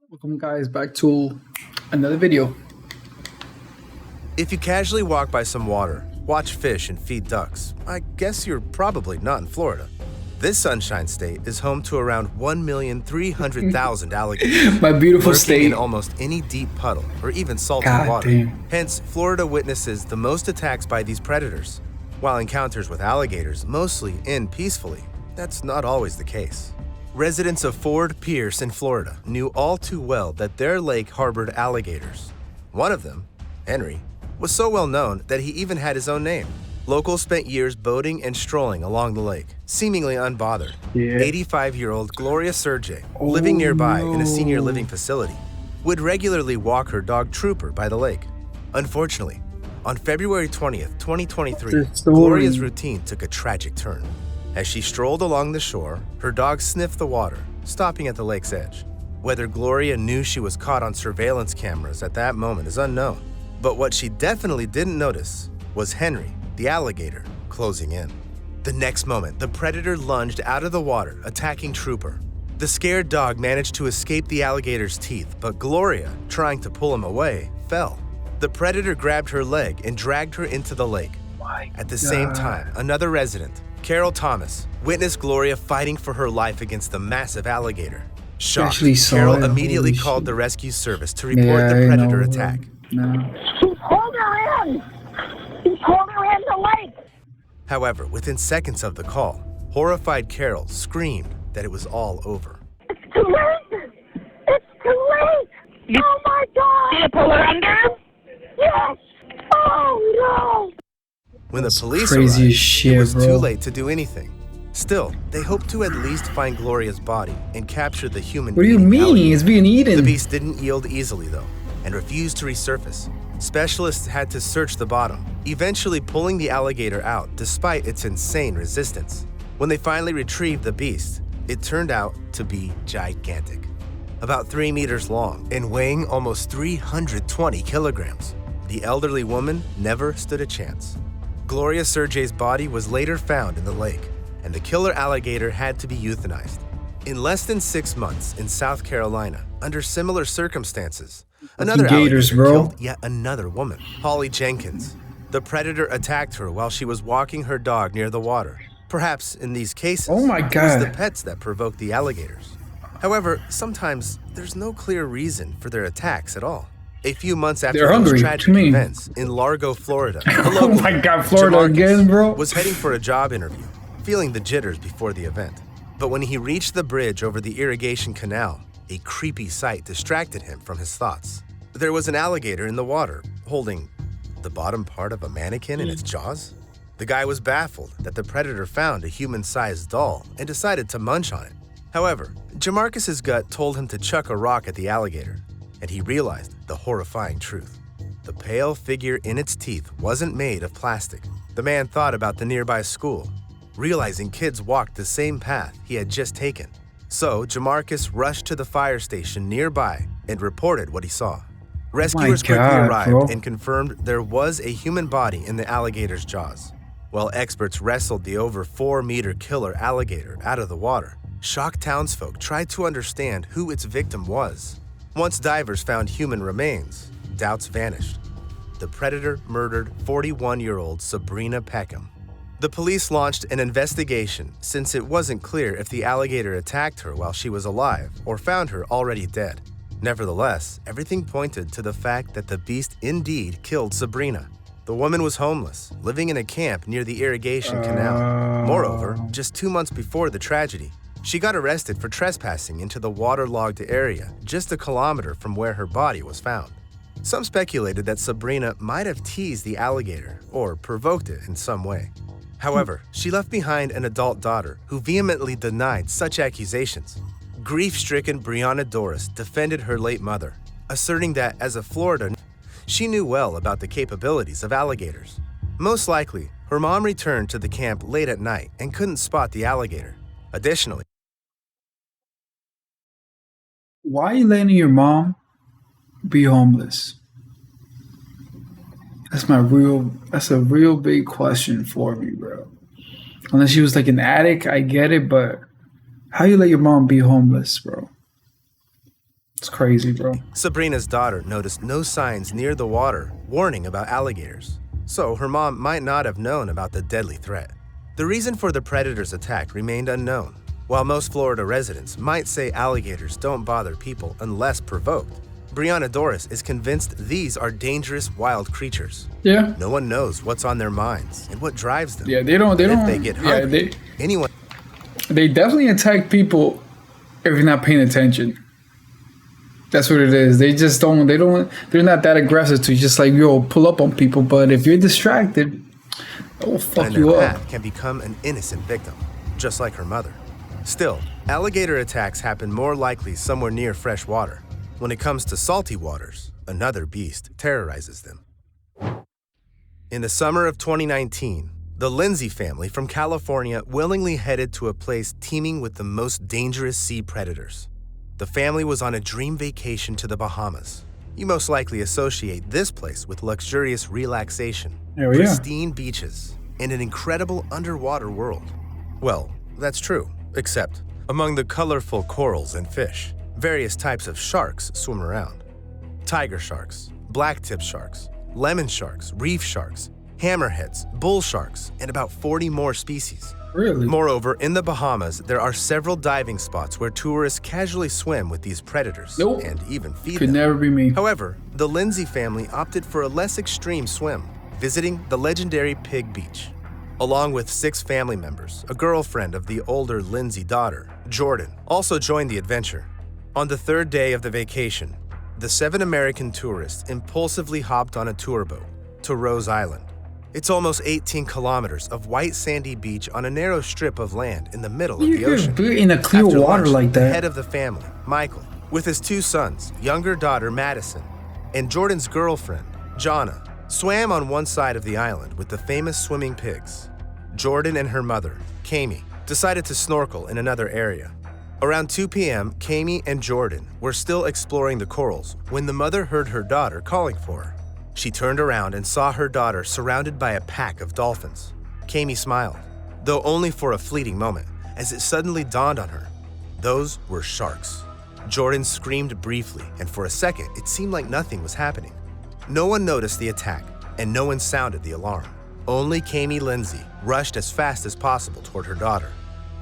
Welcome guys back to another video. If you casually walk by some water, watch fish and feed ducks, I guess you're probably not in Florida. This sunshine state is home to around 1,300,000 alligators. My beautiful lurking state. in almost any deep puddle or even salty God water. damn. Hence, Florida witnesses the most attacks by these predators, while encounters with alligators mostly end peacefully. That's not always the case. Residents of Fort Pierce in Florida knew all too well that their lake harbored alligators. One of them, Henry, was so well known that he even had his own name. Locals spent years boating and strolling along the lake, seemingly unbothered. Yeah. 85-year-old Gloria Sergey, living nearby in a senior living facility, would regularly walk her dog Trooper by the lake. Unfortunately, on February 20th, 2023, Gloria's routine took a tragic turn. As she strolled along the shore, her dog sniffed the water, stopping at the lake's edge. Whether Gloria knew she was caught on surveillance cameras at that moment is unknown. But what she definitely didn't notice was Henry, the alligator, closing in. The next moment, the predator lunged out of the water, attacking Trooper. The scared dog managed to escape the alligator's teeth, but Gloria, trying to pull him away, fell. The predator grabbed her leg and dragged her into the lake. At the same time, another resident, Carol Thomas, witnessed Gloria fighting for her life against the massive alligator. Shocked, Carol immediately called the rescue service to report the predator attack. No. He's holding her in! He's holding her in the lake! However, within seconds of the call, horrified Carol screamed that it was all over. It's too late! It's too late! Oh my God! Did you pull her under? Yes! Oh no! When the police crazy arrived, as shit, it was bro. too late to do anything. Still, they hoped to at least find Gloria's body and capture the human. What do you mean? It's being eaten. The beast didn't yield easily, though, and refused to resurface. Specialists had to search the bottom, eventually pulling the alligator out despite its insane resistance. When they finally retrieved the beast, it turned out to be gigantic. About 3 meters long and weighing almost 320 kilograms. The elderly woman never stood a chance. Gloria Sergey's body was later found in the lake, and the killer alligator had to be euthanized. In less than 6 months in South Carolina, under similar circumstances, another gators, alligator bro. killed yet another woman, Holly Jenkins. The predator attacked her while she was walking her dog near the water. Perhaps in these cases, Oh my it was God. the pets that provoked the alligators. However, sometimes there's no clear reason for their attacks at all. A few months after They're those hungry. tragic To me. events in Largo, Florida, a Oh local, my God, Florida Jamarcus, again, bro. was heading for a job interview, feeling the jitters before the event. But when he reached the bridge over the irrigation canal, a creepy sight distracted him from his thoughts. There was an alligator in the water, holding the bottom part of a mannequin in its jaws. The guy was baffled that the predator found a human-sized doll and decided to munch on it. However, Jamarcus's gut told him to chuck a rock at the alligator, and he realized the horrifying truth. The pale figure in its teeth wasn't made of plastic. The man thought about the nearby school, realizing kids walked the same path he had just taken. So Jamarcus rushed to the fire station nearby and reported what he saw. Rescuers quickly God, arrived bro. and confirmed there was a human body in the alligator's jaws. While experts wrestled the over 4-meter killer alligator out of the water, shocked townsfolk tried to understand who its victim was. Once divers found human remains, doubts vanished. The predator murdered 41-year-old Sabrina Peckham. The police launched an investigation since it wasn't clear if the alligator attacked her while she was alive or found her already dead. Nevertheless, everything pointed to the fact that the beast indeed killed Sabrina. The woman was homeless, living in a camp near the irrigation canal. Moreover, just 2 months before the tragedy, she got arrested for trespassing into the waterlogged area just a kilometer from where her body was found. Some speculated that Sabrina might have teased the alligator or provoked it in some way. However, she left behind an adult daughter who vehemently denied such accusations. Grief-stricken Brianna Doris defended her late mother, asserting that as a Florida, she knew well about the capabilities of alligators. Most likely, her mom returned to the camp late at night and couldn't spot the alligator. Additionally, Why are you letting your mom be homeless? That's a real big question for me, bro. Unless she was like an addict, I get it, but how you let your mom be homeless, bro? It's crazy, bro. Sabrina's daughter noticed no signs near the water warning about alligators, so her mom might not have known about the deadly threat. The reason for the predator's attack remained unknown. While most Florida residents might say alligators don't bother people unless provoked, Brianna Doris is convinced these are dangerous wild creatures. Yeah. No one knows what's on their minds and what drives them. Yeah, they don't. If they get hungry, anyone. They definitely attack people if you're not paying attention. That's what it is. They just don't. They're not that aggressive to just like pull up on people. But if you're distracted, they'll fuck you up. Can become an innocent victim, just like her mother. Still, alligator attacks happen more likely somewhere near fresh water. When it comes to salty waters, another beast terrorizes them. In the summer of 2019, the Lindsay family from California willingly headed to a place teeming with the most dangerous sea predators. The family was on a dream vacation to the Bahamas. You most likely associate this place with luxurious relaxation, pristine beaches, and an incredible underwater world. Well, that's true, except among the colorful corals and fish, various types of sharks swim around. Tiger sharks, blacktip sharks, lemon sharks, reef sharks, hammerheads, bull sharks, and about 40 more species. Really? Moreover, in the Bahamas, there are several diving spots where tourists casually swim with these predators and even feed them. Could never be me. However, the Lindsay family opted for a less extreme swim, visiting the legendary Pig Beach. Along with 6 family members, a girlfriend of the older Lindsay daughter, Jordan, also joined the adventure. On the 3rd day of the vacation, the 7 American tourists impulsively hopped on a tour boat to Rose Island. It's almost 18 kilometers of white sandy beach on a narrow strip of land in the middle of the ocean. In a clear After water lunch, like the that. head of the family, Michael, with his 2 sons, younger daughter Madison, and Jordan's girlfriend, Jonna, swam on one side of the island with the famous swimming pigs. Jordan and her mother, Kami, decided to snorkel in another area. Around 2 p.m., Kami and Jordan were still exploring the corals when the mother heard her daughter calling for her. She turned around and saw her daughter surrounded by a pack of dolphins. Kami smiled, though only for a fleeting moment, as it suddenly dawned on her. Those were sharks. Jordan screamed briefly, and for a second, it seemed like nothing was happening. No one noticed the attack, and no one sounded the alarm. Only Kami Lindsay rushed as fast as possible toward her daughter.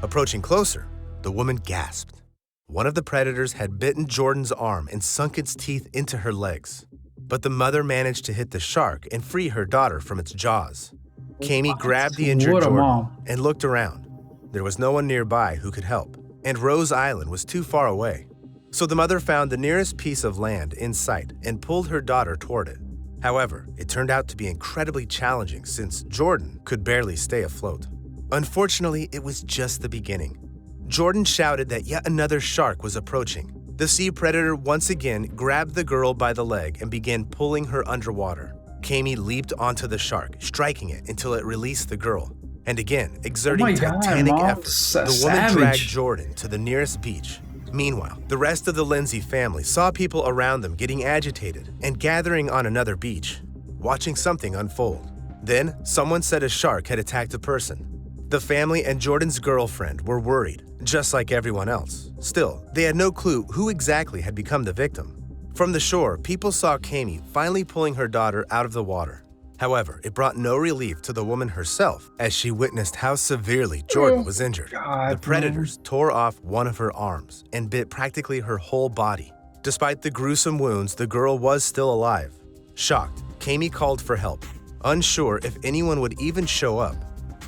Approaching closer, the woman gasped. One of the predators had bitten Jordan's arm and sunk its teeth into her legs. But the mother managed to hit the shark and free her daughter from its jaws. Kami grabbed the injured Jordan and looked around. There was no one nearby who could help, and Rose Island was too far away. So the mother found the nearest piece of land in sight and pulled her daughter toward it. However, it turned out to be incredibly challenging since Jordan could barely stay afloat. Unfortunately, it was just the beginning. Jordan shouted that yet another shark was approaching. The sea predator once again grabbed the girl by the leg and began pulling her underwater. Kami leaped onto the shark, striking it until it released the girl. And again, exerting titanic effort, the woman dragged Jordan to the nearest beach. Meanwhile, the rest of the Lindsay family saw people around them getting agitated and gathering on another beach, watching something unfold. Then, someone said a shark had attacked a person. The family and Jordan's girlfriend were worried, just like everyone else. Still, they had no clue who exactly had become the victim. From the shore, people saw Kami finally pulling her daughter out of the water. However, it brought no relief to the woman herself as she witnessed how severely Jordan was injured. The predators tore off one of her arms and bit practically her whole body. Despite the gruesome wounds, the girl was still alive. Shocked, Kami called for help, unsure if anyone would even show up.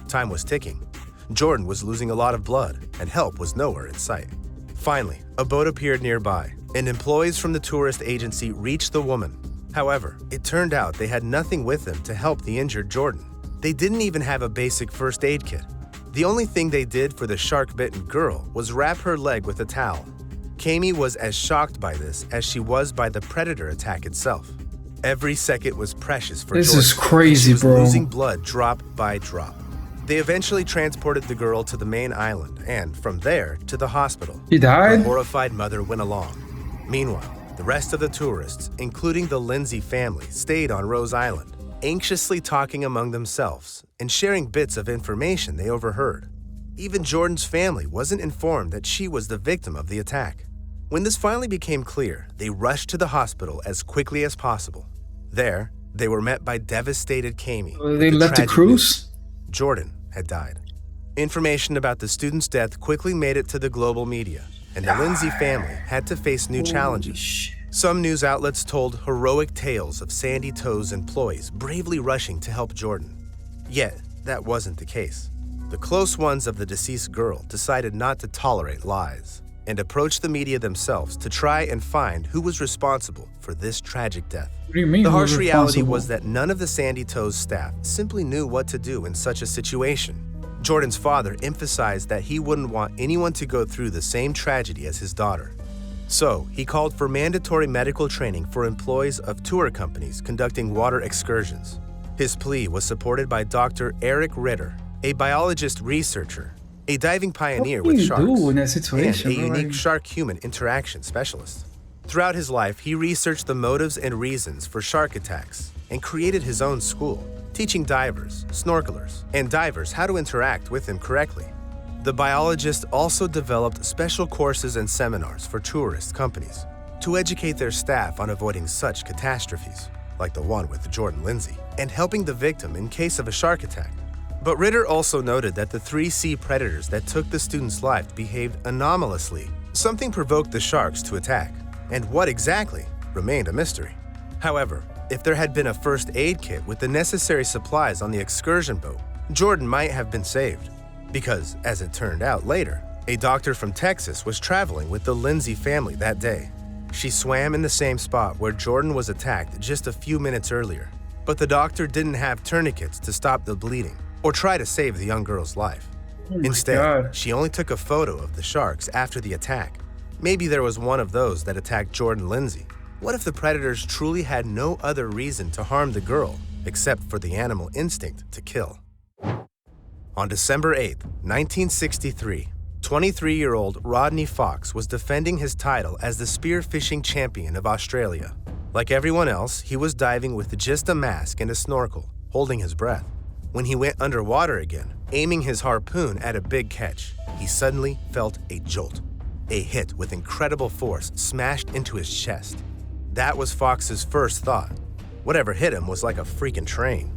Time was ticking. Jordan was losing a lot of blood, and help was nowhere in sight. Finally, a boat appeared nearby, and employees from the tourist agency reached the woman. However, it turned out they had nothing with them to help the injured Jordan. They didn't even have a basic first aid kit. The only thing they did for the shark-bitten girl was wrap her leg with a towel. Kami was as shocked by this as she was by the predator attack itself. Every second was precious for Jordan. This is crazy, she was bro. losing blood drop by drop. They eventually transported the girl to the main island and, from there, to the hospital. He died? Her horrified mother went along. Meanwhile, the rest of the tourists, including the Lindsay family, stayed on Rose Island, anxiously talking among themselves and sharing bits of information they overheard. Even Jordan's family wasn't informed that she was the victim of the attack. When this finally became clear, they rushed to the hospital as quickly as possible. There, they were met by devastated Kami. They left the cruise? Jordan had died. Information about the student's death quickly made it to the global media, and the Lindsay family had to face new challenges. Some news outlets told heroic tales of Sandy Toe's employees bravely rushing to help Jordan. Yet, that wasn't the case. The close ones of the deceased girl decided not to tolerate lies and approached the media themselves to try and find who was responsible for this tragic death. What do you mean? The harsh reality was that none of the Sandy Toe's staff simply knew what to do in such a situation. Jordan's father emphasized that he wouldn't want anyone to go through the same tragedy as his daughter. So, he called for mandatory medical training for employees of tour companies conducting water excursions. His plea was supported by Dr. Eric Ritter, a biologist researcher, a diving pioneer with sharks, and a unique shark-human interaction specialist. Throughout his life, he researched the motives and reasons for shark attacks and created his own school, teaching divers, snorkelers, and divers how to interact with him correctly. The biologist also developed special courses and seminars for tourist companies to educate their staff on avoiding such catastrophes, like the one with Jordan Lindsay, and helping the victim in case of a shark attack. But Ritter also noted that the 3 sea predators that took the student's life behaved anomalously. Something provoked the sharks to attack, and what exactly remained a mystery. However, if there had been a first aid kit with the necessary supplies on the excursion boat, Jordan might have been saved. Because, as it turned out later, a doctor from Texas was traveling with the Lindsay family that day. She swam in the same spot where Jordan was attacked just a few minutes earlier, but the doctor didn't have tourniquets to stop the bleeding or try to save the young girl's life. Instead, she only took a photo of the sharks after the attack. Maybe there was one of those that attacked Jordan Lindsay. What if the predators truly had no other reason to harm the girl except for the animal instinct to kill? On December 8, 1963, 23-year-old Rodney Fox was defending his title as the spearfishing champion of Australia. Like everyone else, he was diving with just a mask and a snorkel, holding his breath. When he went underwater again, aiming his harpoon at a big catch, he suddenly felt a jolt. A hit with incredible force smashed into his chest. That was Fox's first thought. Whatever hit him was like a freaking train.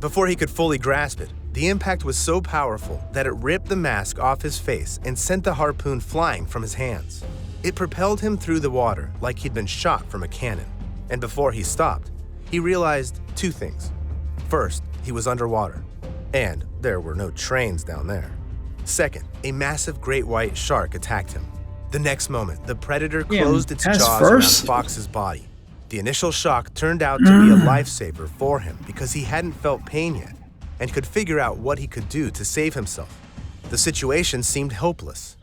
Before he could fully grasp it, the impact was so powerful that it ripped the mask off his face and sent the harpoon flying from his hands. It propelled him through the water like he'd been shot from a cannon. And before he stopped, he realized 2 things. First, he was underwater, and there were no trains down there. Second, a massive great white shark attacked him. The next moment, the predator closed its jaws around Fox's body. The initial shock turned out to be a lifesaver for him because he hadn't felt pain yet and could figure out what he could do to save himself. The situation seemed hopeless,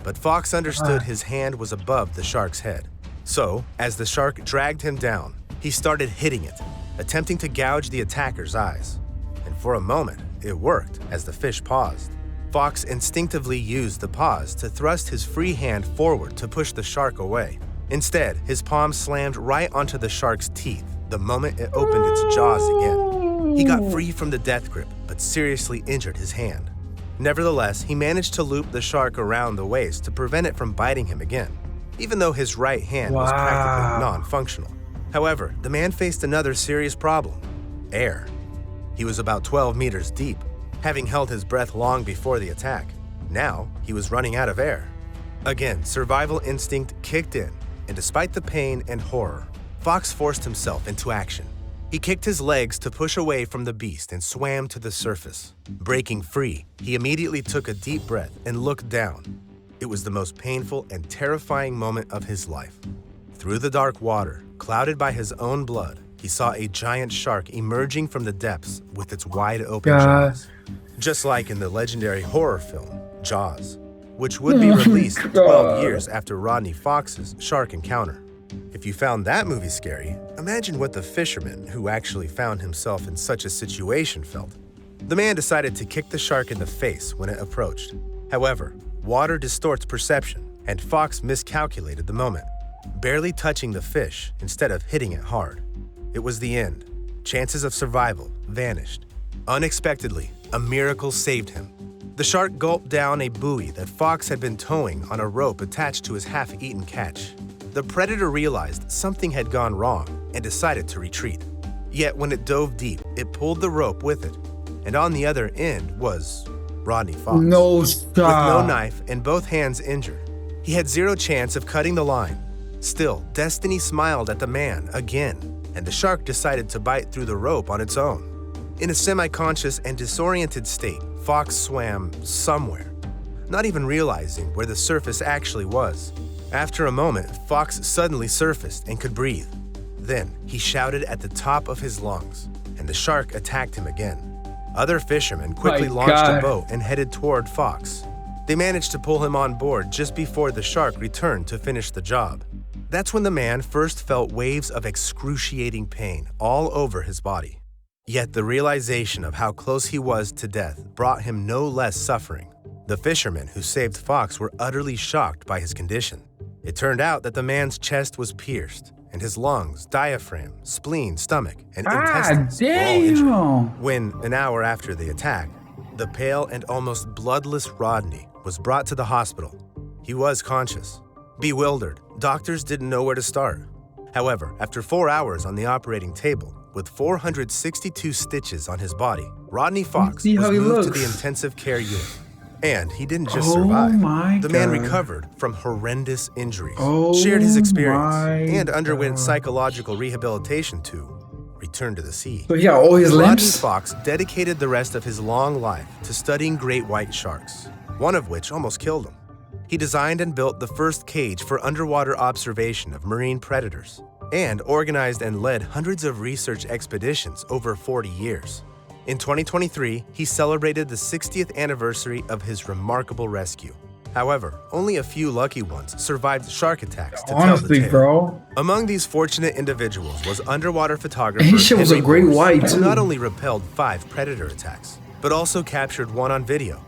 but Fox understood his hand was above the shark's head. So, as the shark dragged him down, he started hitting it, attempting to gouge the attacker's eyes. And for a moment, it worked as the fish paused. Fox instinctively used the pause to thrust his free hand forward to push the shark away. Instead, his palm slammed right onto the shark's teeth the moment it opened its jaws again. He got free from the death grip, but seriously injured his hand. Nevertheless, he managed to loop the shark around the waist to prevent it from biting him again, even though his right hand was practically non-functional. However, the man faced another serious problem: air. He was about 12 meters deep, having held his breath long before the attack. Now, he was running out of air. Again, survival instinct kicked in, and despite the pain and horror, Fox forced himself into action. He kicked his legs to push away from the beast and swam to the surface. Breaking free, he immediately took a deep breath and looked down. It was the most painful and terrifying moment of his life. Through the dark water, clouded by his own blood, he saw a giant shark emerging from the depths with its wide-open jaws. Just like in the legendary horror film, Jaws, which would be released 12 years after Rodney Fox's shark encounter. If you found that movie scary, imagine what the fisherman who actually found himself in such a situation felt. The man decided to kick the shark in the face when it approached. However, water distorts perception, and Fox miscalculated the moment, barely touching the fish instead of hitting it hard. It was the end. Chances of survival vanished. Unexpectedly, a miracle saved him. The shark gulped down a buoy that Fox had been towing on a rope attached to his half-eaten catch. The predator realized something had gone wrong and decided to retreat. Yet when it dove deep, it pulled the rope with it, and on the other end was Rodney Fox. No With no stop. knife and both hands injured, he had zero chance of cutting the line. Still, destiny smiled at the man again, and the shark decided to bite through the rope on its own. In a semi-conscious and disoriented state, Fox swam somewhere, not even realizing where the surface actually was. After a moment, Fox suddenly surfaced and could breathe. Then, he shouted at the top of his lungs, and the shark attacked him again. Other fishermen quickly My launched God. a boat and headed toward Fox. They managed to pull him on board just before the shark returned to finish the job. That's when the man first felt waves of excruciating pain all over his body. Yet the realization of how close he was to death brought him no less suffering. The fishermen who saved Fox were utterly shocked by his condition. It turned out that the man's chest was pierced, and his lungs, diaphragm, spleen, stomach, and intestines were all injured. Damn. When, an hour after the attack, the pale and almost bloodless Rodney was brought to the hospital, he was conscious. Bewildered, doctors didn't know where to start. However, after 4 hours on the operating table, with 462 stitches on his body, Rodney Fox See was how he moved to the looks. intensive care unit. And he didn't just Oh survive. my The man God. recovered from horrendous injuries, Oh shared his experience, my and underwent God. psychological rehabilitation to return to the sea. So he got all his Rodney limbs? Fox dedicated the rest of his long life to studying great white sharks, one of which almost killed him. He designed and built the first cage for underwater observation of marine predators, and organized and led hundreds of research expeditions over 40 years. In 2023, he celebrated the 60th anniversary of his remarkable rescue. However, only a few lucky ones survived shark attacks to tell the Honestly, tale. bro. Among these fortunate individuals was underwater photographer And his shit was a Henry great Morse, white, who too. not only repelled 5 predator attacks, but also captured one on video.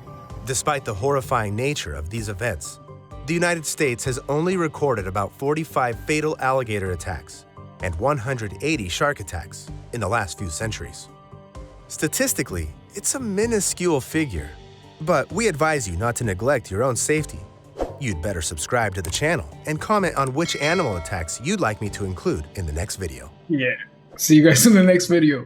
Despite the horrifying nature of these events, the United States has only recorded about 45 fatal alligator attacks and 180 shark attacks in the last few centuries. Statistically, it's a minuscule figure, but we advise you not to neglect your own safety. You'd better subscribe to the channel and comment on which animal attacks you'd like me to include in the next video. Yeah. See you guys in the next video.